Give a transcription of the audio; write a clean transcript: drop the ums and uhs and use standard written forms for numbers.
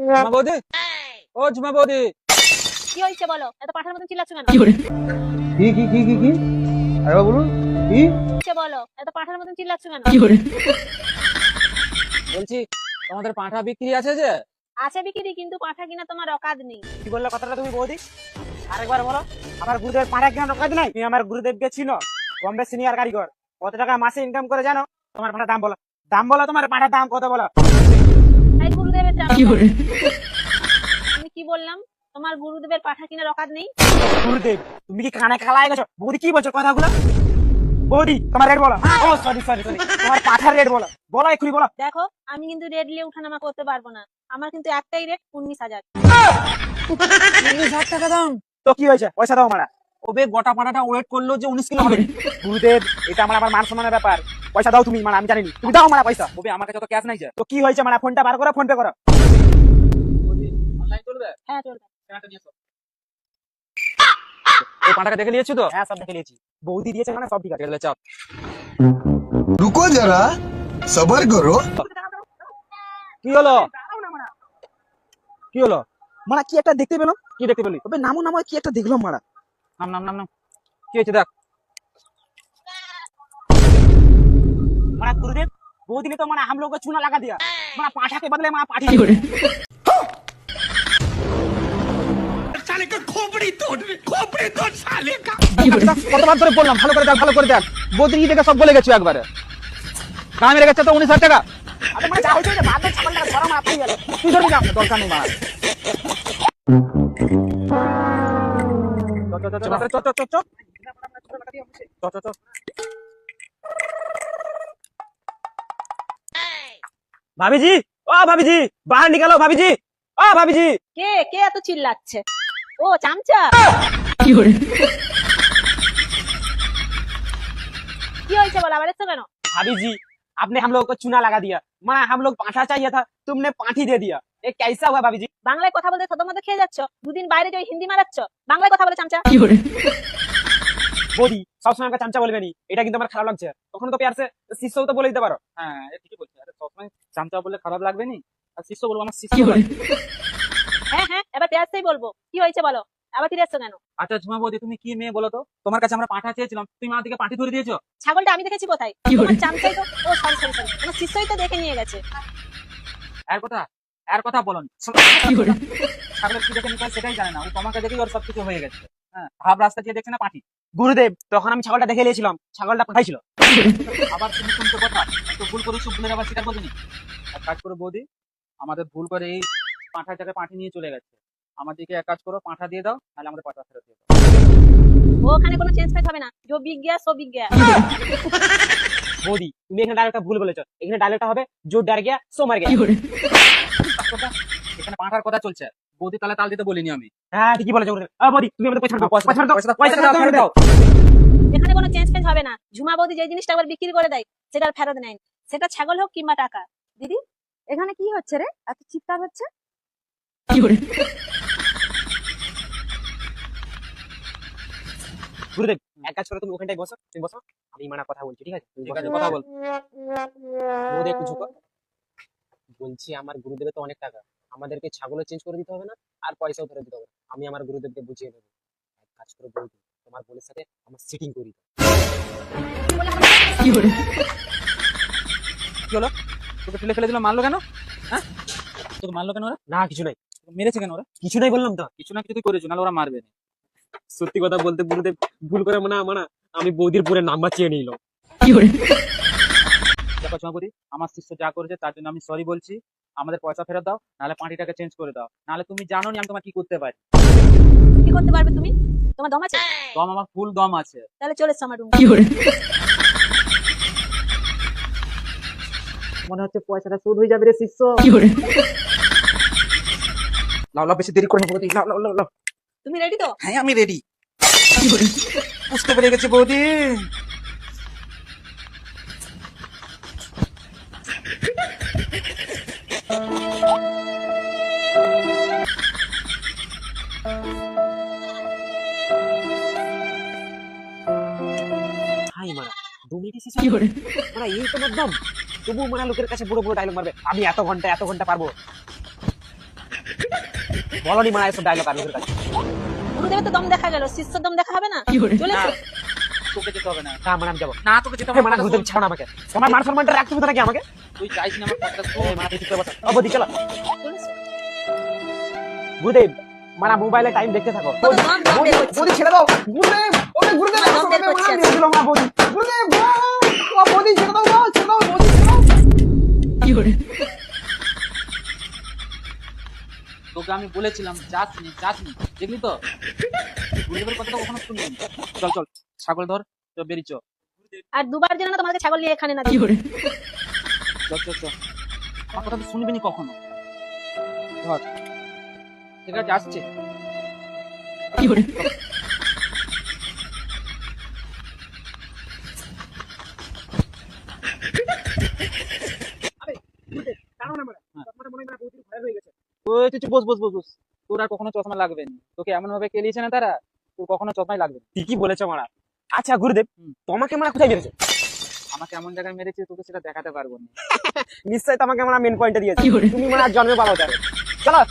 ঝুমা বৌদি, ও ঝুমা বৌদি, কি হয়েছে বলো? এত পাঠার মতন চিল্লাচ্ছ কেন? কি আরে বলুন কি হয়েছে বলো? এত পাঠার মতন চিল্লাচ্ছ কেন? বলছি? তোমাদের পাঁঠা বিক্রি আছে যে? আছে বিক্রি, কিন্তু পাঠা কিনা তোমার অকাদ নেই। কি বললে কথাটা তুমি বৌদি? আরেকবার বলো। আমার গুরুদেব পাড়া কেন রকাদ নাই? তুমি আমার গুরুদেবকে ছিল বম্বে সিনিয়র কারিগর। কত টাকা মাসে ইনকাম করে জানো? তোমার পাড়া দাম বলো, দাম বলো, তোমার পাড়ার দাম কত বলো? তাই গুরুদেবের দাম। আমি কি বললাম? তোমার গুরুদেবের পাঠা কিনা অকাদ নেই। গুরুদেব, তুমি কি কানে খালায় গেছো? বৌদি কি বলছো কথাগুলো? বৌদি তোমার রেট বলো। ও সরি, তোমার পাঠার রেট বলো, বলো এক্ষুনি বলো। দেখো, আমি কিন্তু রেড নিয়ে উঠানামা করতে পারবো না। আমার কিন্তু একটাই রেট 19,000। 19,000 টাকা দাম? তো কি হয়েছে, পয়সা দাও মারা। ওবে গোটা পাঁঠাটা ওয়েট করলো যে 19 কিলো হবে। গুরুদেব, এটা আমার মান সম্মানের ব্যাপার। পয়সা দাও তুমি মারা, আমি জানি তুমি দাও মারা পয়সা। ওবে আমার কাছে তো ক্যাশ নাই যে। তো কি হয়েছে মারা, ফোনটা বার করো, ফোন পে করো। বৌদি অনলাইন চলবে? হ্যাঁ চলবে। টাকাটা নিয়ে এসো। এই পাঁঠাটা দেখে নিয়েছো তো? হ্যাঁ সব দেখে নিয়েছি, বৌদি দিয়েছে মানে সব ঠিক আছে। ঠিক আছে, চাপ। रुको जरा सबर करो। কি হলো? কি হলো? মারা কি একটা দেখতে পেলাম। কি দেখতে পেলি? তবে নামো নামো কি একটা দেখলাম মারা। নাম কি হয়েছে দেখ। मारा गुरुदेव, बौदी ने तो माना हम लोग को चूना लगा दिया। मारा पाठा के बदले मारा पाठी। साले का खोपड़ी तोड़ साले का। কতবার ধরে বললাম ভালো করে দেখ। বৌদি দেখে সব বলে গেছো একবারে। কামে মেরে গেছে তো 19,000 টাকা। अबे मारा जा होइছে যে বাদ দে ছাগল টাকা ধরা মারা পাই গেল। তুই ধরবি না, দরকার নেই মার। চল। भाभी जी, ओ भाभी जी, बाहर निकलो भाभी जी, ओ भाभी जी। কে কে এত চিল্লাচ্ছে? ও চামচা। কি হয়েছে বলো? আবার এসছো কেন? भाभी जी, आपने हम लोग को चूना लगा दिया। मारा हम लोग पाठा चाहिए था, तुमने पाठी दे दिया। ये कैसा हुआ भाभी जी? বাংলায় কথা বলতে থতমত খেয়ে যাচ্ছ, দুদিন বাইরে যাই হিন্দি মারাচ্ছ, বাংলায় কথা বলে চামচা। বৌদি সবসময় আমাকে চামচা বলবে নি, এটা কিন্তু আমার খারাপ লাগছে। কখনো তো প্যার সে শিষ্যও তো বলে দিতে পারো। হ্যাঁ, এ ঠিকই বলছিস। আরে সবসময় চামচা বললে খারাপ লাগবে নি? আর শিষ্য বলবো, আমার শিষ্য লাগবে। হ্যাঁ, এবার পেঁয়াজটাই বলবো। কি হয়েছে বলো? আবার ফিরে এসছো কেন? আচ্ছা ঝুমা বৌদি, তুমি কি মেয়ে বলো তো? তোমার কাছে আমরা পাঁঠা চেয়েছিলাম, তুমি আমার দিকে পাঁঠি ধরে দিয়েছো। ছাগলটা আমি দেখেছি কোথায়? তোমার চামচাই তো। ও সরি, তোমার শিষ্যই তো দেখে নিয়ে গেছে। এর কথা বলো না। ছাগলের কি দেখে নিতে হয় সেটাই জানে না, ও তোমাকে দেখেই ওর সবকিছু হয়ে গেছে। হ্যাঁ, ভাব রাস্তা দিয়ে দেখছে না পাঁঠি। গুরুদেব, তখন আমি ছাগলটা দেখে নিয়েছিলাম, ছাগলটা পাঠাই ছিল। আবার তুমি শুনতে কথা, তো ভুল করে সব ভুলের আবার স্বীকার করবে নি। এক কাজ করো বৌদি, আমাদের ভুল করে এই পাঁঠা জায়গায় পাঁঠি নিয়ে চলে গেছে। আমাদেরকে এক কাজ করো, পাঁঠা দিয়ে দাও, নাহলে আমাদের পাঁঠা ফেরত দিয়ে দাও। ওখানে কোনো চেঞ্জ ফেঞ্জ হবে না, जो बिक गया सो बिक गया। বৌদি তুমি এখানে ডায়লগটা ভুল বলেছো, এখানে ডায়লগটা হবে জো ডর গিয়া সো মার গিয়া। এখানে পাঁঠার কথা চলছে, বৌদি তালে তাল দিতে বলিনি আমি। হ্যাঁ ঠিকই বলেছো গুরুদেব। বৌদি তুমি আমাদের পয়সা দাও, পয়সা দাও, পয়সা পয়সা দাও, ফেরত দাও। এখানে কোনো চেঞ্জ ফেঞ্জ হবে না। ঝুমা বৌদি যে জিনিসটা আবার বিক্রি করে দেয় সেটা আর ফেরত নেয় না। সেটা ছাগল হোক কিংবা টাকা। দিদি, এখানে কি হচ্ছে রে? এত চিৎকার হচ্ছে? গুরুদেব এক কাজ করো, তুমি ওখানটায় বসো, তুমি বসো, আমি মানা কথা বলছি, ঠিক আছে? তুমি ঠিক বসো। আছে, কথা বল। বৌদি একটু ঝুঁকো। বলছি আমার গুরুদেবের তো অনেক টাকা, আমাদেরকে ছাগলও চেঞ্জ করে দিতে হবে না, আর পয়সাও ফেরত দিতে হবে না। আমি আমার গুরুদেবকে বুঝিয়ে দেবো। এক কাজ করো বৌদি, তোমার বোনের সাথে আমার সিটিং করি দাও। কি হলো? তোকে ঠেলে ফেলে দিল, মারলো কেন? হ্যাঁ, তোকে মারলো কেন ওরা? না কিছু নাই, তোকে মেরেছে কেন ওরা? কিছু নাই বললাম তো। কিছু না কিছু তুই করেছো, নাহলে ওরা মারবে না। সত্যি কথা বলতে গুরুদেব, ভুল করে মানা আমি বৌদির পুরে নাম্বার চেয়ে নিলাম। দেখো ঝুমাপতি, আমার শিষ্য যা করেছে তার জন্য আমি সরি বলছি। আমাদের পয়সা ফেরত দাও, নাহলে পাঁটিটাকে চেঞ্জ করে দাও। নাহলে তুমি জানো নি আমি তোমার কি করতে পারি। কি করতে পারবে তুমি? তোমার দম আছে? দম আমার ফুল দম আছে। তাহলে চলে এসছো আমার রুমে। মনে হচ্ছে পয়সাটা শোধ হয়ে যাবে রে শিষ্য। লাও বেশি দেরি করে বৌদি, লাও। তুমি রেডি তো? হ্যাঁ, আমি রেডি। বুঝতে পেরে গেছি বৌদি। হাই মারা 2 মিনিটে শেষ হয়ে গেল। মারা এই তো একদম, তবু মারা লোকের কাছে বড় ডায়লগ মারবে, আমি এত ঘন্টা পারবো। বলো নি মারা এসব ডায়লগ আর ওদের কাছে। গুরুদেবের তো দম দেখা গেল, শিষ্যর দম দেখা হবে না? চলে না এসো। তোকে যেতে হবে না। না মানে আমি যাবো না তোকে যেতে হবে হ্যাঁ, না, মানে কথা গুরুদেব শোন। ছাড়ো না আমাকে, তোমার মান সম্মানটা রাখতে হবে নাকি আমাকে? তুই চাইস না আমার কথাটা শোন। এই মানে তুই চুপ করে বসো। ও বৌদি চলো। চলে এসো। গুরুদেব মানে মোবাইলে টাইম দেখতে থাকো। কত দম দম বের হচ্ছে। বৌদি ছেড়ে দাও। গুরুদেব ওকে গুরুদেব দম বের করছে। মেরে দিল না বৌদি। গুরুদেব ও বৌদি ছেড়ে দাও, ছেড়ে দাও বৌদি ছেড়ে দাও। তোকে আমি বলেছিলাম যাস নি, দেখলি তো গুরুদেবের কথাটা কখনো শুনবি না। চল চল ছাগল ধর, তো বেরিয়ে চ। আর দুবার যেন না তোমাদেরকে ছাগল নিয়ে এখানে না দেখি। চল চল চল, আমার কথা তো শুনবি নি কখনো। ধর, ঠিক আছে আসছে। ওই তুই চুপ, বস বস বস বস। তোর আর কখনো চশমা লাগবে না, তোকে এমন ভাবে কেলিয়েছে না তারা, তোর কখনো চশমাই লাগবে না। ঠিকই বলেছো মারা। আচ্ছা গুরুদেব তোমাকে মারা কোথায় মেরেছে? আমাকে এমন জায়গায় মেরেছে তোকে সেটা দেখাতে পারবো না। নিশ্চয়ই তোমাকে আমরা মেন পয়েন্টে দিয়েছি, তুমি মানে আর জন্মে পালো চলো